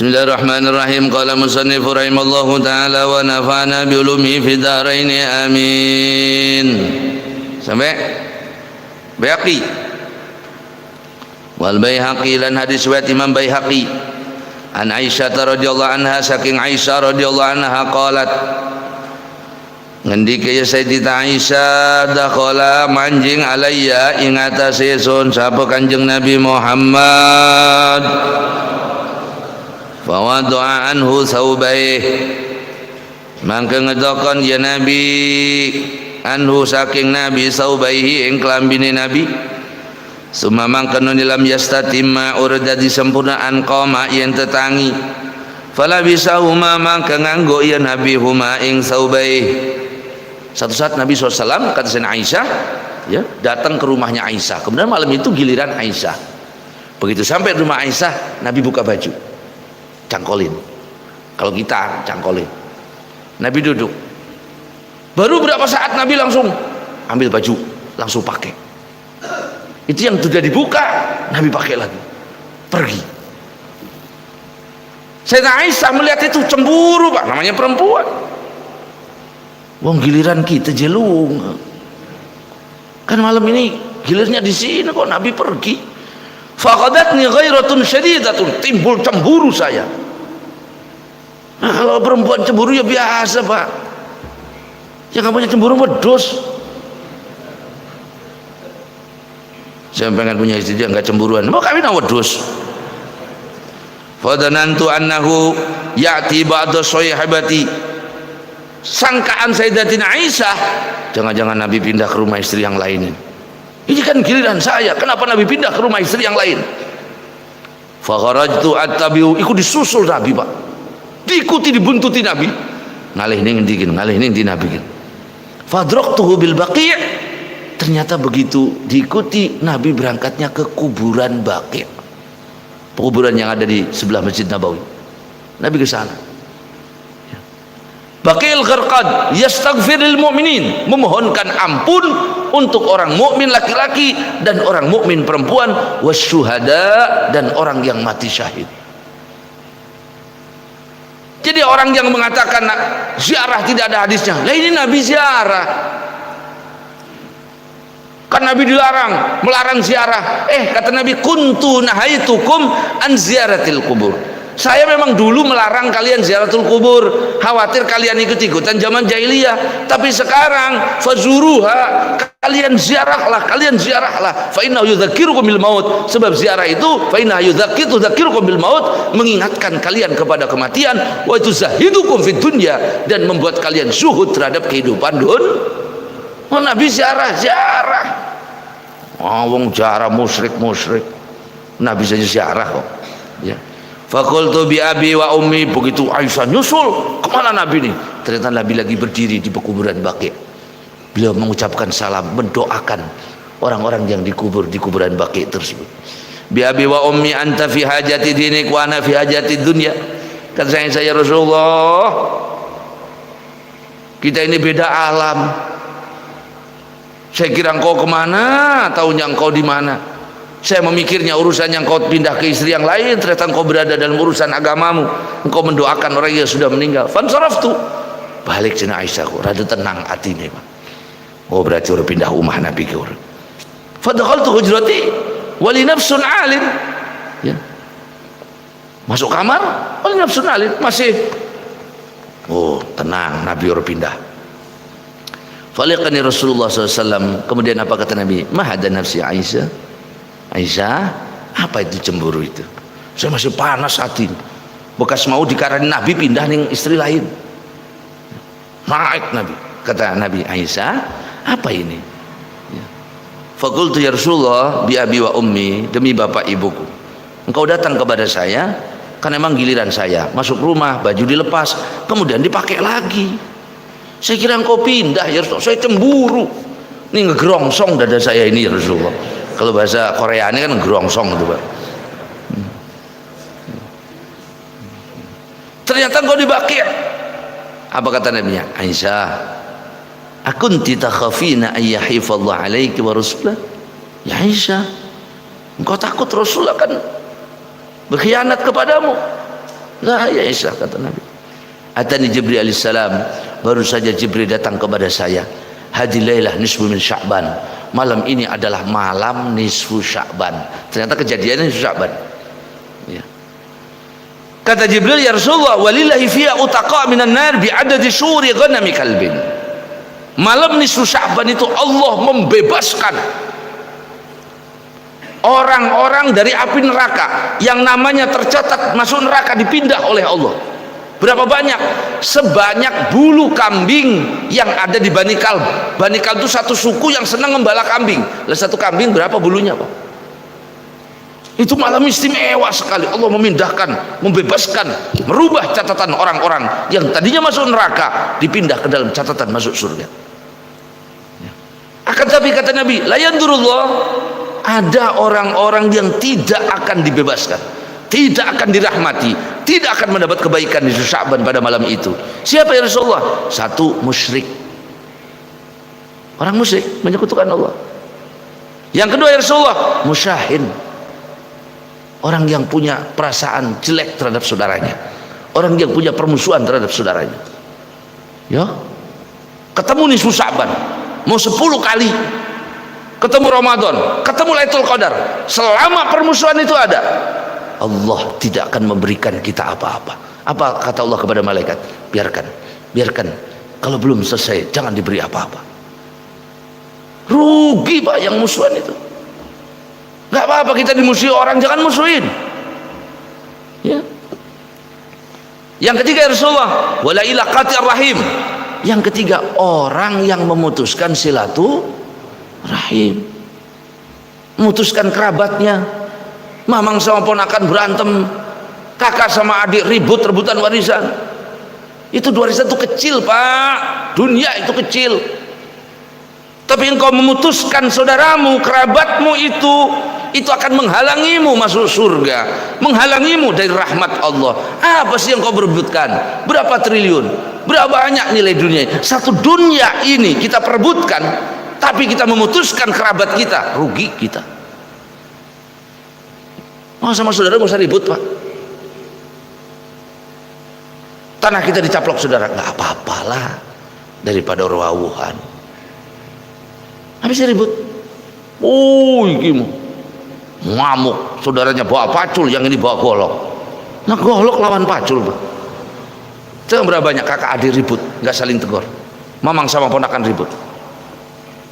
Bismillahirrahmanirrahim. Qala musannif rahimallahu ta'ala wa nafa'ana bi ulumihi fid dharain amin. Sampai Baihaqi. Wal Baihaqi lan hadis riwayat Imam Baihaqi. An Aisyah radhiyallahu anha, saking Aisyah radhiyallahu anha qalat, ngendike ya Sayyidah Aisyah, dakhala manjing alayya ing atase sun sapa Kanjeng Nabi Muhammad, fa wada'a anhu thawbaih, mangke ngedokon ya Nabi anhu saking Nabi thawbaihi ing klambine Nabi. Summa mangkana nilam yastatimma urda disempurnaan qoma yen tetangi, fala bisa huma mangke nganggo ya Nabi huma ing thawbaih. Satu saat Nabi SAW, kata Sayyidina Aisyah, ya, datang ke rumahnya Aisyah. Kemudian malam itu giliran Aisyah. Begitu sampai rumah Aisyah, Nabi buka baju, cangkolin. Kalau kita cangkolin, Nabi duduk. Baru berapa saat Nabi langsung ambil baju, langsung pakai. Itu yang sudah dibuka, Nabi pakai lagi, pergi. Sayyidina Aisyah melihat itu cemburu, Pak, namanya perempuan. Wong giliran kita jelung, kan malam ini gilirnya di sini kok Nabi pergi. Faqadatni ghairatun syadidatun, timbul cemburu saya. Nah, kalau perempuan cemburu ya biasa, Pak. Yang kamu cemburu wedus. Saya pengen punya istri dia enggak cemburuan, mau kawin sama wedus. Fadanantu annahu ya'ti ba'da sayhabati, sangkaan Sayyidatina Aisyah, jangan-jangan Nabi pindah ke rumah istri yang lain. Ini kan giliran saya, kenapa Nabi pindah ke rumah istri yang lain? Fa kharajtu attabi'u, ikut disusul Nabi, Pak. Diikuti, dibuntuti Nabi. Ngalih ning ndikin, ngalih ning ndi Nabi. Fadraktuhu bil Baqi'. Ternyata begitu diikuti, Nabi berangkatnya ke kuburan Baqi', kuburan yang ada di sebelah Masjid Nabawi. Nabi ke sana. Baqil Gharqad yastaghfirul mu'minin, memohonkan ampun untuk orang mukmin laki-laki dan orang mukmin perempuan, wasyuhada, dan orang yang mati syahid. Jadi orang yang mengatakan ziarah tidak ada hadisnya, lah ini Nabi ziarah. Kan Nabi dilarang, melarang ziarah. Kata Nabi, kuntu nahaitukum an ziyaratil kubur. Saya memang dulu melarang kalian ziaratul kubur, khawatir kalian ikut-ikutan zaman jahiliyah. Tapi sekarang fazuruha, kalian ziarahlah, kalian ziarahlah. Fa innahu yudzakirukum bil maut. Sebab ziarah itu fa innahu yudzakirukum bil maut, mengingatkan kalian kepada kematian, wa tuzahidukum fid dunya, dan membuat kalian zuhud terhadap kehidupan Oh, Nabi ziarah. Wong ziarah musyrik. Nabi saja ziarah kok. Ya. Faqultu bi abi wa ummi, begitu Aisyah nyusul, kemana Nabi nih? Ternyata Nabi lagi berdiri di pekuburan Baqi'. Beliau mengucapkan salam, mendoakan orang-orang yang dikubur di kuburan Baqi' tersebut. Bi abi wa ummi anta fi hajati dinik wa ana fi hajati dunya. Kata saya Rasulullah, kita ini beda alam. Saya kira engkau kemana, taunya engkau di mana. Saya memikirnya urusan yang kau pindah ke istri yang lain, ternyata engkau berada dalam urusan agamamu. Engkau mendoakan orang yang sudah meninggal. Fansaraftu, balik cina Aisyah, rada tenang hatinya, Pak. Oh, berarti udah pindah rumah Nabi ke orang. Fadakhaltu hujrati wali nafsun alim. Ya. Masuk kamar, wali nafsun alim, masih. Oh, tenang, Nabi udah pindah. Faliqani Rasulullah SAW. Kemudian apa kata Nabi? Mahada nafsi Aisyah. Aisyah, apa itu cemburu itu? Saya masih panas hati. Bekas mau dikarani Nabi pindah ning istri lain. Naik Nabi. Kata Nabi, Aisyah, apa ini? Faqultu ya Rasulullah bi abi wa ummi, demi bapak ibuku. Engkau datang kepada saya, kan emang giliran saya masuk rumah, baju dilepas, kemudian dipakai lagi. Saya kira engkau pindah ya Rasulullah, saya cemburu. Ini ngegerongsong dada saya ini ya Rasulullah. Kalau bahasa Korea ini kan ngegerongsong itu, Pak. Ternyata engkau di Baqi'. Apa kata Nabi-nya? Aisyah, akunti takhafina ayyahifallahu alaiki wa rasulah? Ya Aisyah, engkau takut Rasulullah kan berkhianat kepadamu? La ya Isa, kata Nabi. Atani Jibril alaihissalam, baru saja Jibril datang kepada saya. Hadhihi lailah nisfu min Sya'ban. Malam ini adalah malam nisfu Sya'ban. Ternyata kejadiannya nisfu Sya'ban. Ya. Kata Jibril, ya Rasulullah, walillahi fiha utaqa minan nar bi'adadi syuri ghanami kalbin. Malam nisfu Sya'ban itu Allah membebaskan orang-orang dari api neraka yang namanya tercatat masuk neraka, dipindah oleh Allah. Berapa banyak? Sebanyak bulu kambing yang ada di Bani Kalb. Bani Kalb itu satu suku yang senang membala kambing. Lah satu kambing berapa bulunya, Pak? Itu malam istimewa sekali. Allah memindahkan, membebaskan, merubah catatan orang-orang yang tadinya masuk neraka dipindah ke dalam catatan masuk surga. Akan tapi kata Nabi, la yandurullah, ada orang-orang yang tidak akan dibebaskan, tidak akan dirahmati, tidak akan mendapat kebaikan di Sya'ban pada malam itu. Siapa ya Rasulullah? Satu, musyrik. Orang musyrik menyekutukan Allah. Yang kedua ya Rasulullah, musyahin. Orang yang punya perasaan jelek terhadap saudaranya, orang yang punya permusuhan terhadap saudaranya. Ya, ketemu nisfu Sya'ban, mau 10 kali ketemu Ramadan, ketemu Lailatul Qadar, selama permusuhan itu ada, Allah tidak akan memberikan kita apa-apa. Apa kata Allah kepada malaikat? Biarkan, kalau belum selesai jangan diberi apa-apa. Rugi Pak yang musuhan itu. Gak apa-apa kita dimusuhi orang, jangan musuhin. Ya. Yang ketiga ya Rasulullah, wala ila qati'ir rahim. Yang ketiga, orang yang memutuskan silaturahim, memutuskan kerabatnya. Mamang sama ponakan berantem, kakak sama adik ribut rebutan warisan. Itu warisan itu kecil Pak, dunia itu kecil. Tapi engkau memutuskan saudaramu, kerabatmu itu akan menghalangimu masuk surga, menghalangimu dari rahmat Allah. Apa sih yang kau berebutkan? Berapa triliun? Berapa banyak nilai dunia? Satu dunia ini kita perebutkan, tapi kita memutuskan kerabat kita, rugi kita. Oh, sama saudara gak usah ribut Pak. Tanah kita dicaplok saudara, nggak apa-apalah daripada rawuhan. Habis ribut. Oh, gimana? Ngamuk, saudaranya bawa pacul, yang ini bawa golok. Nah, golok lawan pacul, Pak. Jangan berapa banyak kakak adik ribut, nggak saling tegur. Mamang sama ponakan ribut.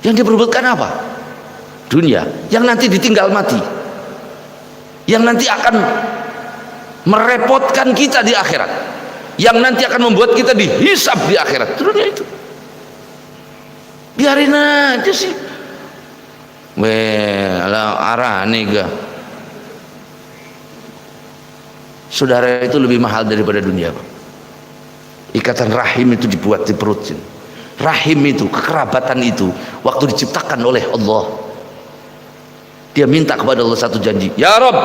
Yang diperebutkan apa? Dunia, yang nanti ditinggal mati, yang nanti akan merepotkan kita di akhirat, yang nanti akan membuat kita dihisab di akhirat. Dunia itu. Biarin aja sih. Arah nih saudara itu lebih mahal daripada dunia Pak. Ikatan rahim itu dibuat di perut. Rahim itu, kekerabatan itu waktu diciptakan oleh Allah, dia minta kepada Allah satu janji. Ya Rabb,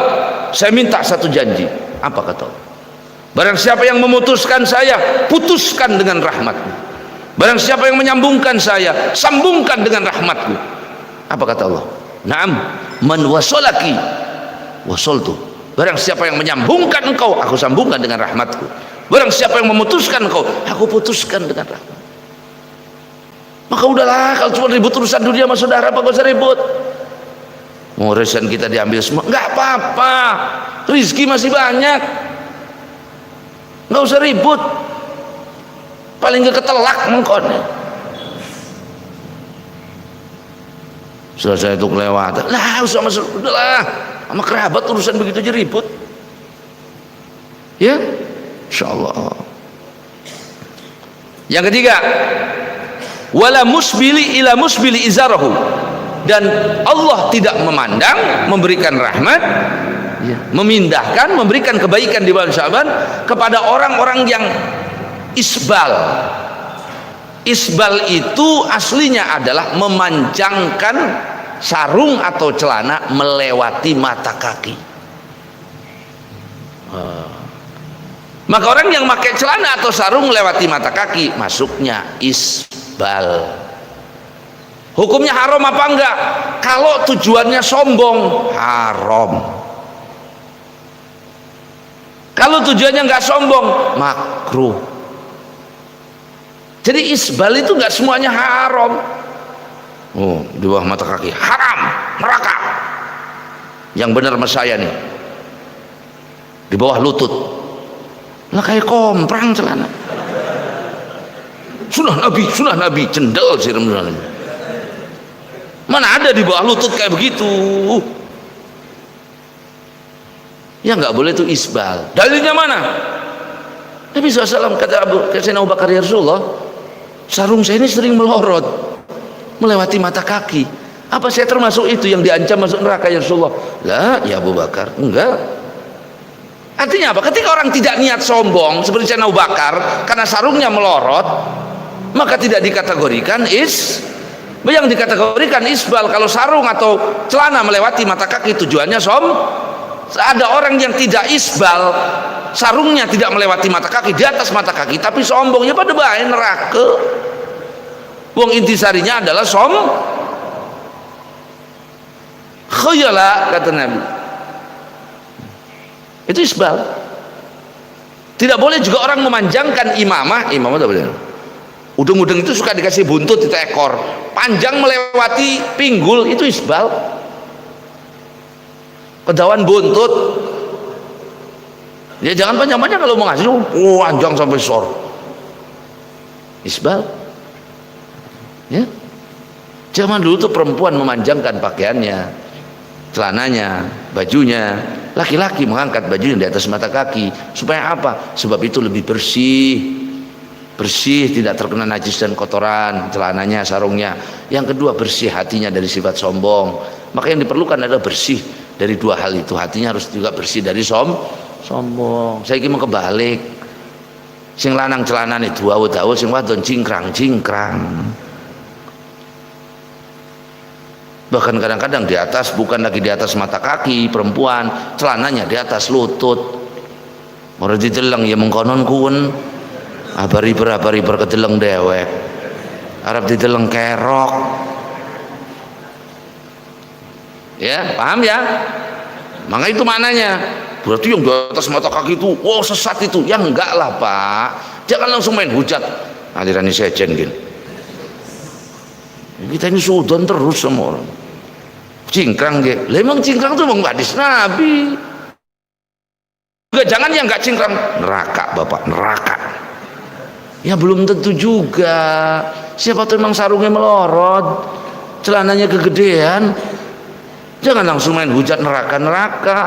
saya minta satu janji. Apa kata Allah? Barang siapa yang memutuskan saya, putuskan dengan rahmatmu. Barang siapa yang menyambungkan saya, sambungkan dengan rahmatku. Apa kata Allah? Naam, man wasolaki wasoltu. Barang siapa yang menyambungkan engkau, aku sambungkan dengan rahmatku. Barang siapa yang memutuskan engkau, aku putuskan dengan rahmat. Maka udahlah, kalau cuma ribut urusan dunia sama saudara, apa gak usah ribut. Urusan kita diambil semua, nggak apa-apa. Rizki masih banyak, nggak usah ribut. Paling gak ketelak mengkon. Selesai itu kelewatan. Lah, udahlah, sama kerabat urusan begitu aja ribut. Ya, insyaallah. Yang ketiga, wala musbili ila musbili izarahu. Dan Allah tidak memandang, memberikan rahmat, ya, memindahkan, memberikan kebaikan di bulan Sya'ban kepada orang-orang yang isbal. Isbal itu aslinya adalah memanjangkan sarung atau celana melewati mata kaki. Maka orang yang pakai celana atau sarung melewati mata kaki, masuknya isbal. Hukumnya haram apa enggak? Kalau tujuannya sombong, haram. Kalau Kalau tujuannya nggak sombong, makruh. Jadi isbal itu nggak semuanya haram. Oh, di bawah mata kaki haram, neraka. Yang benar mas saya nih, di bawah lutut. Lah kayak komprang celana. Sunnah Nabi, cendel sih Ramadan. Mana ada di bawah lutut kayak begitu? Ya nggak boleh itu isbal. Dalilnya mana? Nabi SAW kata Abu Bakar, ya Rasulullah, sarung saya ini sering melorot melewati mata kaki. Apa saya termasuk itu yang diancam masuk neraka ya Rasulullah? Lah ya Abu Bakar, enggak. Artinya apa? Ketika orang tidak niat sombong seperti Sayyidina Abu Bakar karena sarungnya melorot, maka tidak dikategorikan yang dikategorikan isbal. Kalau sarung atau celana melewati mata kaki tujuannya ada orang yang tidak isbal, sarungnya tidak melewati mata kaki, di atas mata kaki, tapi sombongnya pada bahaya neraka. Wong intisarinya adalah khuyala, kata Nabi. Itu isbal. Tidak boleh juga orang memanjangkan imamah tak boleh. Udeng-udeng itu suka dikasih buntut itu ekor, panjang melewati pinggul, itu isbal. Kedawan buntut, ya jangan panjang-panjang kalau mau ngasih, panjang sampai sor, isbal. Ya, zaman dulu tuh perempuan memanjangkan pakaiannya, celananya, bajunya. Laki-laki mengangkat bajunya di atas mata kaki. Supaya apa? Sebab itu lebih bersih, tidak terkena najis dan kotoran celananya, sarungnya. Yang kedua, bersih hatinya dari sifat sombong. Maka yang diperlukan adalah bersih dari dua hal itu. Hatinya harus juga bersih dari sombong. Saya ingin kebalik, sing lanang celanane dawa-dawa, sing wadon cingkrang. Bahkan kadang-kadang di atas, bukan lagi di atas mata kaki perempuan, celananya di atas lutut. Orang dideleng ya mengkonon kuwen, abari-ber kedeleng dewek, Arab dideleng kerok. Ya, paham ya? Maka itu maknanya. Berarti yang di atas mata kaki itu, wow sesat itu. Ya enggak lah Pak. Jangan langsung main hujat. Aliran ini sejen gini. Kita ini sudan terus sama orang. Cingkrang dia. Memang cingkrang itu memang hadis Nabi. Juga jangan yang enggak cingkrang, neraka Bapak, neraka. Ya belum tentu juga. Siapa tuh memang sarungnya melorot, celananya kegedean. Jangan langsung main hujat neraka.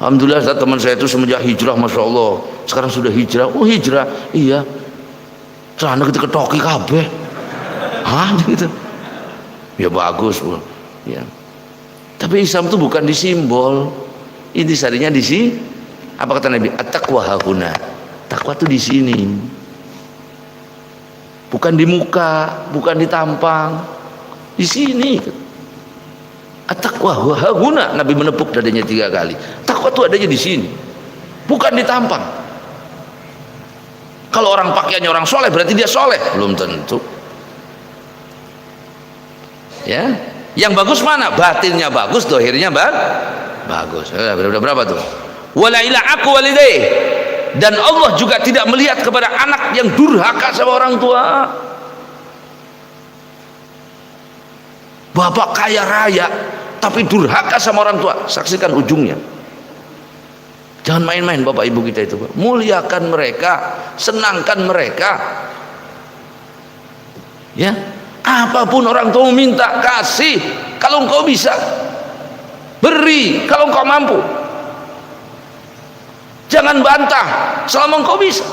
Alhamdulillah teman saya itu semenjak hijrah, masya Allah, sekarang sudah hijrah. Oh hijrah, iya. Celana kita ketoki kabeh. Hah gitu. Ya bagus, Bu. Ya. Tapi Islam itu bukan di simbol. Intisarinya di sini. Apa kata Nabi? At-taqwa hahuna. Takwa itu di sini. Bukan di muka, bukan di tampang. Di sini. At-taqwa hahuna. Nabi menepuk dadanya 3 kali. Takwa itu adanya di sini. Bukan di tampang. Kalau orang pakaiannya orang soleh, berarti dia soleh. Belum tentu. Ya, yang bagus mana? Batinnya bagus, dohirnya bagus. Udah berapa tuh? Wala ila aku walidayh. Dan Allah juga tidak melihat kepada anak yang durhaka sama orang tua. Bapak kaya raya tapi durhaka sama orang tua, saksikan ujungnya. Jangan main-main bapak ibu kita itu. Muliakan mereka, senangkan mereka. Ya, apapun orang tua minta, kasih. Kalau engkau bisa, beri. Kalau engkau mampu, jangan bantah selama engkau bisa.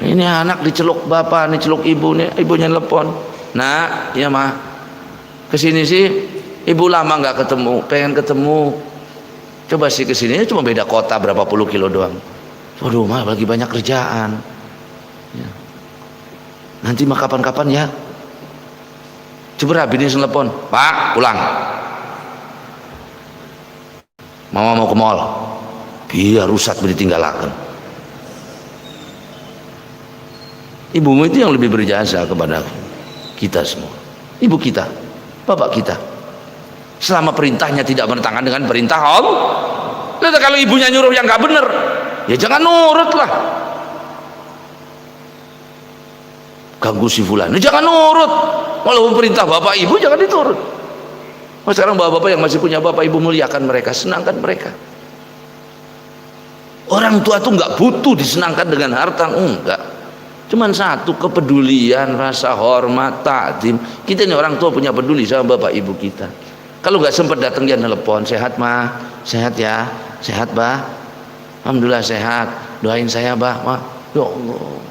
Ini anak diceluk bapak, diceluk ibu nih, ibunya telepon. Nak, ya mah, kesini sih. Ibu lama nggak ketemu, pengen ketemu. Coba sih kesini, cuma beda kota berapa puluh kilo doang. Waduh mah lagi banyak kerjaan. Ya. Nanti mah kapan-kapan ya. Coba bini telepon, Pak pulang. Mama mau ke mall. Biar rusak ditinggalkan. Ibumu itu yang lebih berjasa kepada kita semua. Ibu kita, bapak kita. selama perintahnya tidak bertentangan dengan perintah Allah. Nah, kalau ibunya nyuruh yang nggak benar, ya jangan nurut lah. Ganggu si fulan, jangan nurut. Walaupun perintah bapak ibu jangan diturut. Oh, sekarang bapak-bapak yang masih punya bapak ibu, muliakan mereka, senangkan mereka. Orang tua tuh nggak butuh disenangkan dengan harta, enggak. Cuman satu, kepedulian, rasa hormat, takdim. Kita ini orang tua punya peduli sama bapak ibu kita. Kalau nggak sempat datang dia telepon, sehat mah, sehat ya, sehat bah, alhamdulillah sehat, doain saya bah, mah, ya Allah.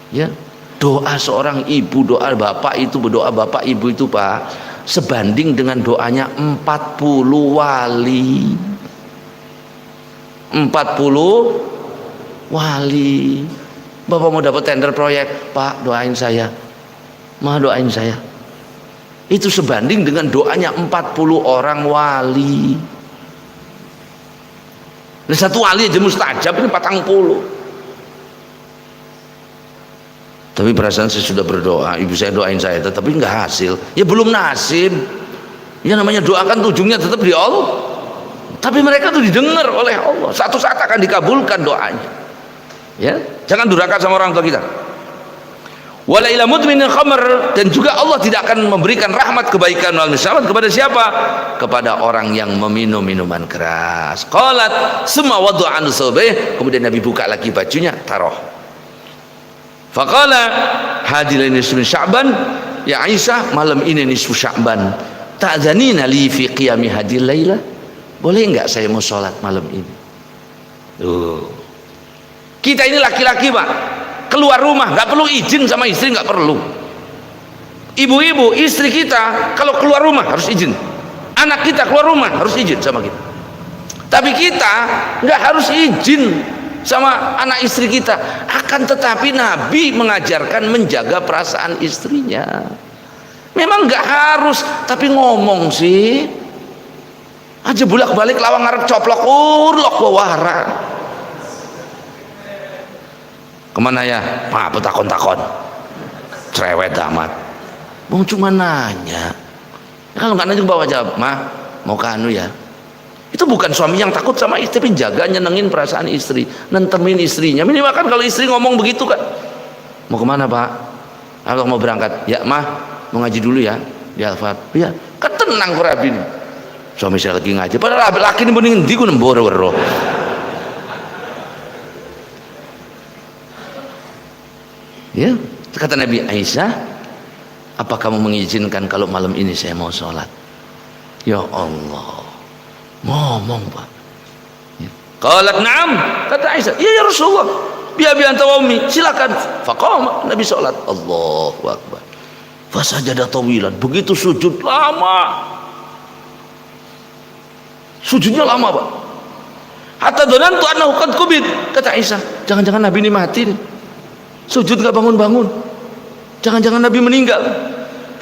Ya, doa seorang ibu, doa bapak itu, berdoa bapak ibu itu pak, sebanding dengan doanya 40 wali. 40 wali. Bapak mau dapat tender proyek, pak doain saya, mah doain saya. Itu sebanding dengan doanya 40 orang wali. Nah, satu wali aja mustajab, ini 40. Tapi perasaan saya sudah berdoa, ibu saya doain saya, tetapi nggak hasil. Ya belum nasib. Ya namanya doakan ujungnya tetap di Allah. Tapi mereka tuh didengar oleh Allah. Satu saat akan dikabulkan doanya. Ya, jangan durhaka sama orang tua kita. Wala ila mudminil khamr, dan juga Allah tidak akan memberikan rahmat kebaikan wal misalat kepada siapa? Kepada orang yang meminum minuman keras. Qalat summa wada'an thawbih, kemudian Nabi buka lagi bajunya, taruh. Faqala hadil nisfu Sya'ban, ya Aisyah, malam ini nisfu Sya'ban. Ta'dzanina li fi qiyami hadil laila? Boleh enggak saya mau sholat malam ini? Kita ini laki-laki, Pak. Keluar rumah nggak perlu izin sama istri, nggak perlu. Ibu-ibu, istri kita kalau keluar rumah harus izin. Anak kita keluar rumah harus izin sama kita. Tapi kita nggak harus izin sama anak istri kita. Akan tetapi Nabi mengajarkan menjaga perasaan istrinya. Memang nggak harus, tapi ngomong sih. Aja bolak-balik lawang ngarep coplok urlok wawara. Kemana ya? Pak, takon-takon cerewet amat. Mau cuma nanya. Kalau nggak nanya bawa jawab, mah mau ke anu ya. Itu bukan suami yang takut sama istri, tapi jaga nyenengin perasaan istri, nentemin istrinya. Minimal kan kalau istri ngomong begitu kan, mau kemana pak? Kalau mau berangkat, ya mah mau ngaji dulu ya di Alfat. Ya kan tenang kurabin. Suami saya lagi ngaji, padahal laki ini mending di gue nemboro-boro. Ya, kata Nabi, Aisyah, apa kamu mengizinkan kalau malam ini saya mau sholat? Ya Allah, ngomong pak. Ya. Qalat na'am, kata Aisyah, iya ya Rasulullah, biar anta wa ummi, silakan. Faqama, Nabi sholat, Allahu Akbar. Fasajada tawilan, begitu sujud lama. Sujudnya lama pak. Hatta dhanantu annahu qad qubid, kata Aisyah, jangan-jangan Nabi ini mati nih. Sujud gak bangun-bangun, jangan-jangan Nabi meninggal.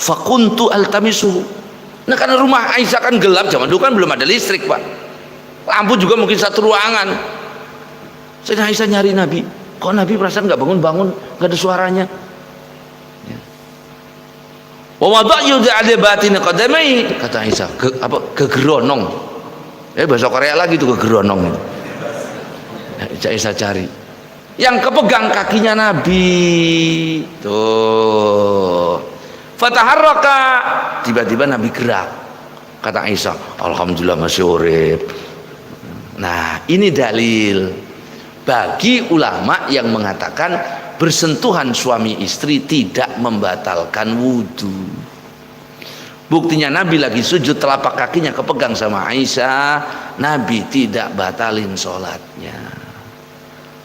Fakuntu altamisuhu. Nah karena rumah Aisyah kan gelap, zaman dulu kan belum ada listrik pak, lampu juga mungkin satu ruangan. Saya Aisyah nyari Nabi, kok Nabi perasaan gak bangun-bangun, gak ada suaranya. Wa wada'yu ala batin qadamai, kata Aisyah, kegeronong. Bahasa Korea lagi tuh kegeronong. Aisyah cari yang kepegang kakinya Nabi tuh. Fataharraka, tiba-tiba Nabi gerak. Kata Aisyah, alhamdulillah masih urip. Nah ini dalil bagi ulama yang mengatakan bersentuhan suami istri tidak membatalkan wudhu. Buktinya Nabi lagi sujud, telapak kakinya kepegang sama Aisyah, Nabi tidak batalin sholatnya.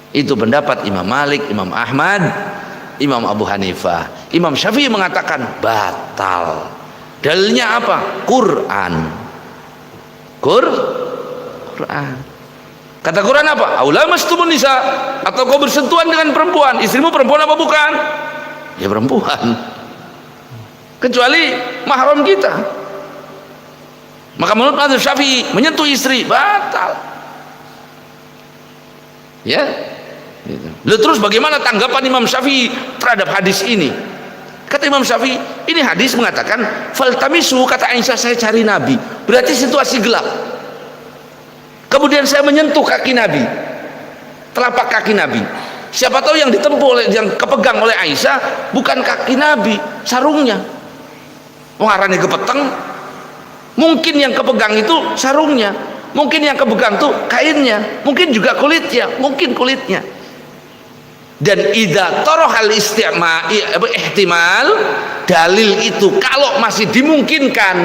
Itu pendapat Imam Malik, Imam Ahmad, Imam Abu Hanifah. Imam Syafi'i mengatakan batal. Dalilnya apa? Quran. Quran. Kata Quran apa? Aula mastumun nisa, atau kau bersentuhan dengan perempuan. Istrimu perempuan apa bukan? Ya perempuan. Kecuali mahram kita. Maka menurut mazhab Syafi'i menyentuh istri batal. Ya. Lalu terus bagaimana tanggapan Imam Syafi'i terhadap hadis ini? Kata Imam Syafi'i, ini hadis mengatakan faltamisu, kata Aisyah, saya cari Nabi, berarti situasi gelap. Kemudian saya menyentuh kaki Nabi, telapak kaki Nabi. Siapa tahu yang ditempuh oleh, yang kepegang oleh Aisyah bukan kaki Nabi, sarungnya. Mengarani kepeteng, mungkin yang kepegang itu sarungnya, mungkin yang kepegang itu kainnya, mungkin juga kulitnya, mungkin kulitnya. Dan idza tarahal ihtimal, dalil itu kalau masih dimungkinkan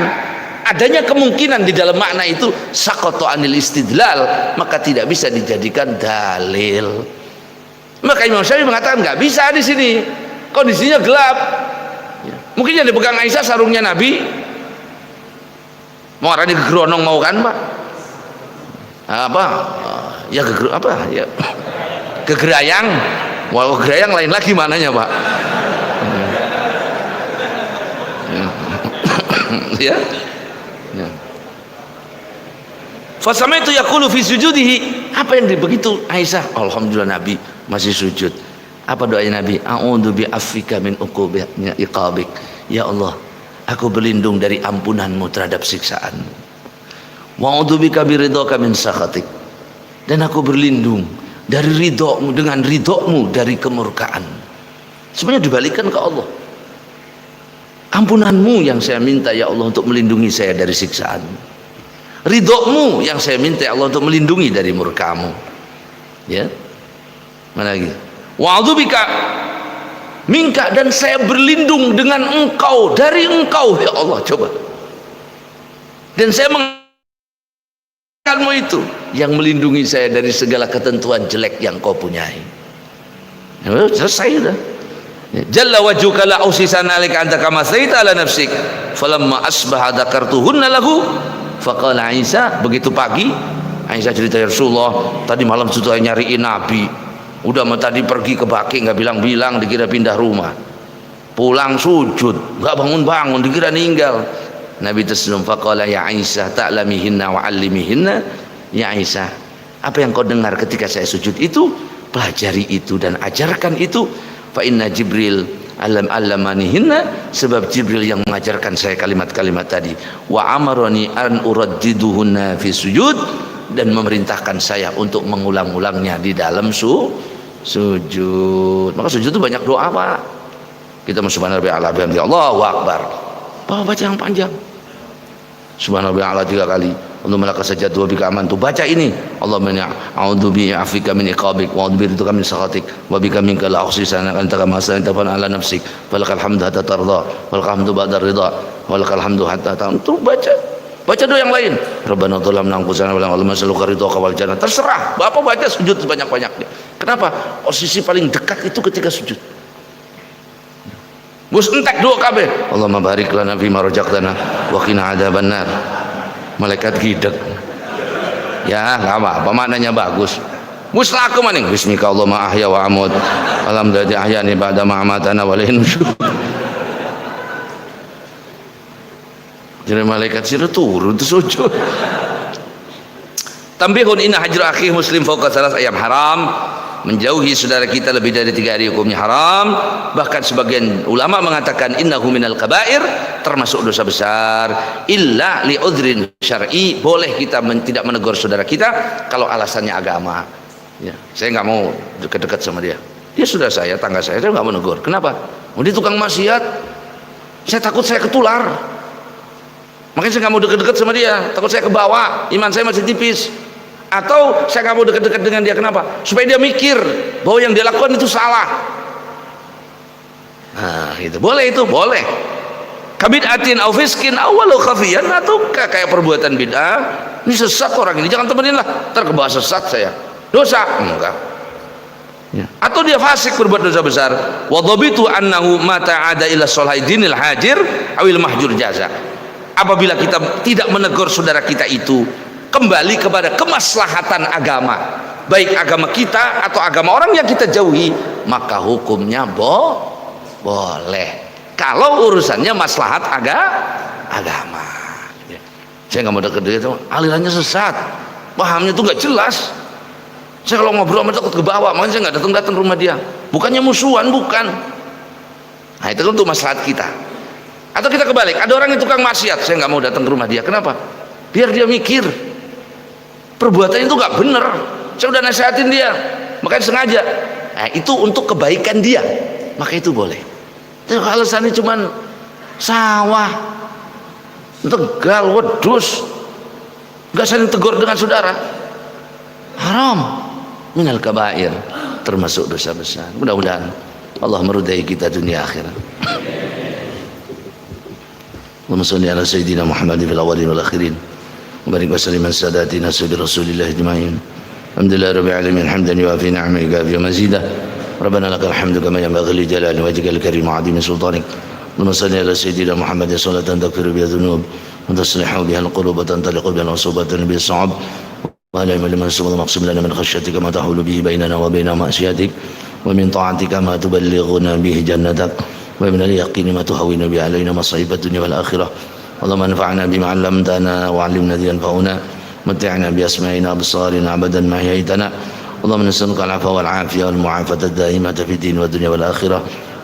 adanya kemungkinan di dalam makna itu, saqata anil istidlal, maka tidak bisa dijadikan dalil. Maka Imam Syafi'i mengatakan nggak bisa di sini, kondisinya gelap. Mungkin yang dipegang Aisyah sarungnya Nabi. Mau arani gegeronong mau kan, Pak? Apa? Ya apa? Ya gegerayang. Walau gerayang lain lagi mananya, Pak. Ya. Ya. Fasama itu yaqulu fi sujudihi, apa yang begitu Aisyah? Alhamdulillah Nabi masih sujud. Apa doanya Nabi? A'udzu bi affika min uqubati iqabik. Ya Allah, aku berlindung dari ampunanmu terhadap siksaan. Wa a'udzu bika bi ridhaka min sakhatik. Dan aku berlindung dari ridhomu, dengan ridhomu dari kemurkaan. Semuanya dibalikan ke Allah. Ampunanmu yang saya minta ya Allah untuk melindungi saya dari siksaan. Ridhomu yang saya minta ya Allah untuk melindungi dari murkamu. Ya. Mana lagi? Wa'udzubika minka, dan saya berlindung dengan engkau, dari engkau ya Allah. Coba. Dan saya mengatakanmu itu yang melindungi saya dari segala ketentuan jelek yang kau punyai. Ya, selesai sudah. Jalla wajhuka la usisan alika anta kama saita ala nafsik falamma asbaha dzakartuhunna lahu faqala Aisyah, begitu pagi Aisyah cerita, ya Rasulullah, tadi malam sudah nyariin Nabi, udah tadi pergi ke Baki nggak bilang-bilang, dikira pindah rumah, pulang sujud nggak bangun-bangun, dikira ninggal. Nabi tersenyum, faqala ya Aisyah ta'lamihinna wa 'allimihinna. Ya Aisyah, apa yang kau dengar ketika saya sujud itu, pelajari itu dan ajarkan itu. Fa inna Jibril allamanihinna, sebab Jibril yang mengajarkan saya kalimat-kalimat tadi. Wa amarani an uraddiduhunna fi sujud, dan memerintahkan saya untuk mengulang-ulangnya di dalam sujud. Maka sujud itu banyak doa, Pak. Kita subhanallahi ala bihamdi Allahu akbar, baca yang panjang, subhanallahi ala 3 kali, Allahumma laka sajadtu wa bika amantu, baca ini, Allahumma a'udzu bi'afika min iqabik wa a'udzu bika min sakhatik wa bika minka la uhsi sana'an anta kama sana'ta ala nafsik walakal hamdu hatta tarda walakal hamdu ba'da ridha walakal hamdu hatta ta'am. Baca doa yang lain, Rabbana dhalamna anfusana wa lam nas'aluka ridhaka wal jannah. Terserah, Bapak baca sujud sebanyak-banyaknya. Kenapa? Posisi paling dekat itu ketika sujud. Mus entek doa kabeh, Allahumma barik lana fi ma razaqtana wa qina adzabannar. Malaikat gidek. Ya, enggak apa-apa, maknanya bagus. Muslaku maning bismika Allahumma ahya wa amut. Alhamdulillah ahyani ba'da ma amatana wa ilayhi nusyur. Jadi malaikat sira turun terus sujud. Tambihun inna hajra akhi muslim fawqa salas ayam haram. Menjauhi saudara kita lebih dari 3 hari hukumnya haram. Bahkan sebagian ulama mengatakan innahu minal kabair, termasuk dosa besar. Illa li udhrin syar'i, boleh kita tidak menegur saudara kita kalau alasannya agama. Ya, saya nggak mau dekat-dekat sama dia. Dia sudah saya, tangga saya nggak mau menegur. Kenapa? Dia tukang maksiat. Saya takut saya ketular. Makanya saya nggak mau dekat-dekat sama dia. Takut saya kebawa. Iman saya masih tipis. Atau saya nggak mau dekat-dekat dengan dia, kenapa? Supaya dia mikir bahwa yang dia lakukan itu salah. Nah, itu boleh, itu boleh. Kabid'atin au fiskin awalu khafiyan, atau kayak perbuatan bid'ah. Ini sesat orang ini, jangan temenin lah. Ntar kebawa sesat saya. Dosa enggak. Ya. Atau dia fasik, berbuat dosa besar. Wa dhabitu annahu mata ada ila salaidinil hajir awil mahjur jaza. Apabila kita tidak menegur saudara kita itu kembali kepada kemaslahatan agama, baik agama kita atau agama orang yang kita jauhi, maka hukumnya boleh kalau urusannya maslahat agama. Saya nggak mau dekat dia, alirannya sesat, pahamnya itu nggak jelas. Saya kalau ngobrol sama takut ke bawah, makanya saya nggak datang rumah dia. Bukannya musuhan, bukan. Nah itu kan untuk maslahat kita. Atau kita kebalik, ada orang yang tukang maksiat, saya nggak mau datang ke rumah dia. Kenapa? Biar dia mikir perbuatannya itu nggak benar. Saya udah nasihatin dia, makanya sengaja. Nah itu untuk kebaikan dia, maka itu boleh. Tapi kalau alasannya cuman sawah, tegal, wedus, nggak saling tegur dengan saudara, haram, minal kabair, termasuk dosa besar. Mudah-mudahan Allah meridai kita dunia akhirat. Allahumma shalli ala sayyidina Muhammadin fil awwalin wal akhirin wa barik wa sallim ala sadatina sayyidi rasulillah ajma'in. Alhamdulillah rabbil alamin hamdan yuwafi ni'amahu wa mazidah. Rabbana lakal hamdu kama yanbaghi li jalali wajhikal karim wa 'azimi sultanik. Allahumma shalli ala sayyidina Muhammadin salatan taghfiru biha dhunub wa taslihu biha al-qulub wa tantaliqu biha al-usubatan bi as-sa'ab. Wa la ilaha illa anta maqsim lana min khashyatika ma tahulu bihi bainana wa baina ma'siyatik wa min ta'atika ma tuballighuna bihi jannatak. ومن اليقين ما تهون به علينا مصائب الدنيا والآخرة. اللهم انفعنا بما علمتنا وعلمنا الذي ينفعنا متعنا بأسماعنا وأبصارنا أبدا ما أحييتنا. اللهم نسألك العفو والعافية والمعافاة الدائمة في الدين والدنيا والآخرة.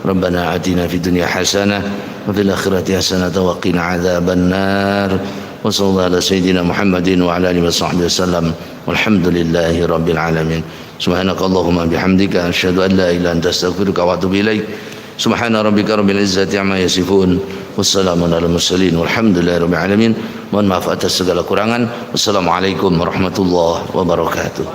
ربنا آتنا في الدنيا حسنة وفي الآخرة حسنة وقنا عذاب النار. وصلى الله على سيدنا محمد وعلى آله وصحبه وسلم والحمد لله رب العالمين. سبحانك اللهم بحمدك أشهد أن لا إله إلا أنت أستغفرك وأتوب إليك. Subhana rabbika rabbil izzati amma yasifun wassalamun alal mursalin walhamdulillahi rabbil alamin. Mohon maaf atas segala kurangan. Wassalamualaikum warahmatullahi wabarakatuh.